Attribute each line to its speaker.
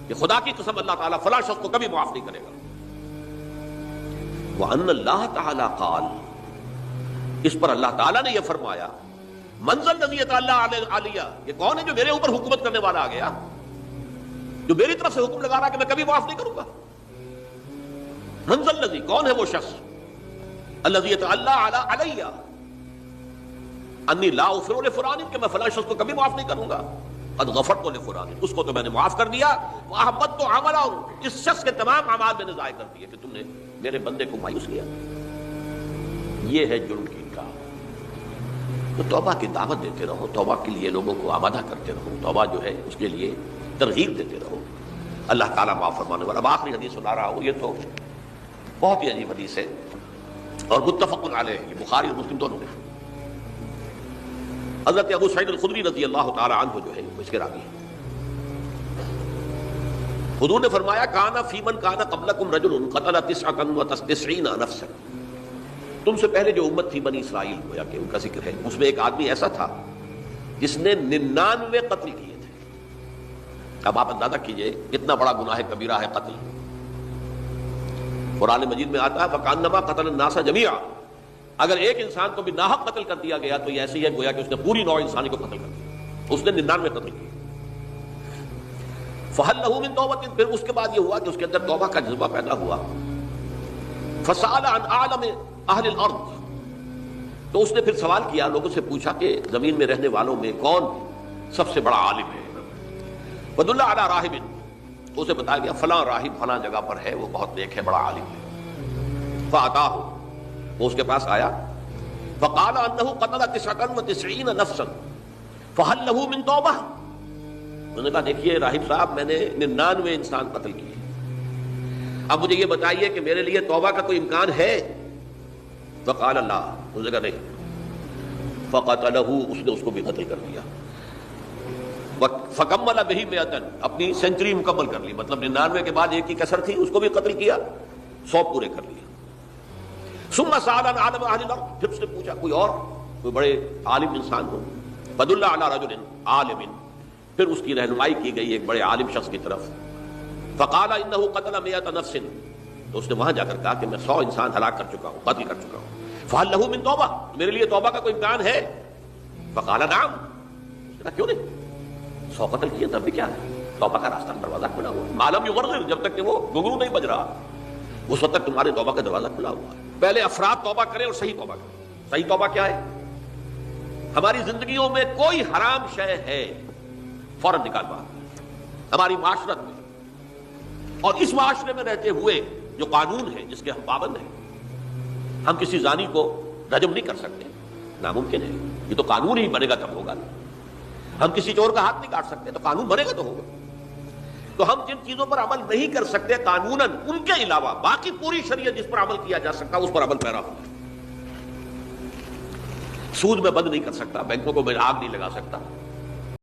Speaker 1: کہ خدا کی قسم اللہ تعالیٰ فلاں شخص کو کبھی معاف نہیں کرے گا۔ وَأَنَّ اللَّهَ تَعَالَى قَالَ، اس پر اللہ تعالیٰ نے یہ فرمایا، مَنْ ذَا الَّذِي يَتَعَلَّى عَلَيَّ، یہ کون ہے جو میرے اوپر حکومت کرنے والا آ گیا، جو میری طرف سے حکم لگا رہا کہ میں کبھی معاف نہیں کروں گا۔ مَنْ ذَا الَّذِي، کون ہے وہ شخص، الَّذِي يَتَعَلَّى عَلَيَّ انی لا اغفر لفلان، کہ میں فلاں شخص کو کبھی معاف نہیں کروں گا، قد غفرت لفلان، اس کو تو میں نے معاف کر دیا، واحبطت عملہ، اس شخص کے تمام اعمال میں نے ضائع کر دیے کہ تم نے میرے بندے کو مایوس کیا۔ یہ ہے جرم کی انکار۔ تو توبہ کی دعوت دیتے رہو، توبہ کے لیے لوگوں کو آمادہ کرتے رہو، توبہ جو ہے اس کے لیے ترغیب دیتے رہو، اللہ تعالیٰ معاف فرمانے والا۔ اب آخری حدیث سنا رہا ہوں، یہ تو بہت ہی عجیب حدیث ہے اور متفق علیہ، یہ بخاری اور مسلم دونوں میں۔ حضرت ابو سعید الخدری رضی اللہ تعالی عنہ جو ہے اس کے راوی ہیں، حضور نے فرمایا، کان فی من کان قبلکم رجل قتل 99 نفسا، تم سے پہلے جو امت تھی بنی اسرائیل، گویا کہ ان کا ذکر ہے، اس میں ایک آدمی ایسا تھا جس نے 99 قتل کیے تھے۔ اب آپ اندازہ کیجئے کتنا بڑا گناہ کبیرہ ہے قتل۔ قرآن مجید میں آتا ہے فکانما قتل الناس جمیعا، اگر ایک انسان کو بھی ناحق قتل کر دیا گیا تو یہ ایسے ہی ہے گویا کہ اس نے پوری نوع انسانی کو قتل کر دیا، اس نے 99 قتل کیے۔ فہل لہ من توبۃ، پھر اس کے بعد یہ ہوا کہ اس کے اندر توبہ کا جذبہ پیدا ہوا۔ فسأل عن اعلم اہل الارض، تو اس نے پھر سوال کیا، لوگوں سے پوچھا کہ زمین میں رہنے والوں میں کون سب سے بڑا عالم ہے۔ فدل علی راہب، تو اسے بتایا گیا فلاں راہب فلاں جگہ پر ہے، وہ بہت نیک ہے، بڑا عالم ہے۔ فاتاہ، وہ اس کے پاس آیا، فقال انہ قتل 99 نفسا فہل لہ من توبہ، انہوں نے کہا دیکھیے راہب صاحب، میں نے 99 انسان قتل کیے، اب مجھے یہ بتائیے کہ میرے لیے توبہ کا کوئی امکان ہے؟ فقال لا، اس نے کہا نہیں۔ فقتلہ، اس نے اس کو بھی قتل کر دیا۔ فکمل بہ 100، اپنی سینچری مکمل کر لی، مطلب 99 کے بعد ایک کی کسر تھی، اس کو بھی قتل کیا، 100 پورے کر لیے۔ ثم سأل عن عالم اہل الارض، پھر اس نے پوچھا کوئی اور کوئی بڑے عالم انسان ہو۔ فدل علی رجل عالم، پھر اس کی رہنمائی کی گئی ایک بڑے عالم شخص کی طرف۔ فقال انہ قتل 100 نفس، تو اس نے وہاں جا کر کہا کہ میں 100 انسان ہلاک کر چکا ہوں، قتل کر چکا ہوں۔ فہل لہ من توبہ، میرے لیے توبہ کا کوئی امکان ہے؟ فقال نعم، اس نے کہا کیوں نہیں، 100 قتل کیے تب بھی کیا ہے، توبہ کا راستہ دروازہ کھلا ہوا ہے، ما لم یغرغر، جب تک کہ وہ گھنگرو نہیں بج رہا اس وقت تک تمہارے توبہ کا دروازہ کھلا ہوا ہے۔ پہلے افراد توبہ کریں اور صحیح توبہ کریں۔ صحیح توبہ کیا ہے؟ ہماری زندگیوں میں کوئی حرام شے ہے فوراً نکال باہر، ہماری معاشرت میں اور اس معاشرے میں رہتے ہوئے جو قانون ہے جس کے ہم پابند ہیں، ہم کسی زانی کو رجم نہیں کر سکتے، ناممکن ہے، یہ تو قانون ہی بنے گا تب ہوگا۔ ہم کسی چور کا ہاتھ نہیں کاٹ سکتے، تو قانون بنے گا تو ہوگا۔ تو ہم جن چیزوں پر عمل نہیں کر سکتے قانوناً، ان کے علاوہ باقی پوری شریعت جس پر عمل کیا جا سکتا اس پر عمل پیرا ہوگا۔ سود میں بند نہیں کر سکتا، بینکوں کو میں آگ نہیں لگا سکتا،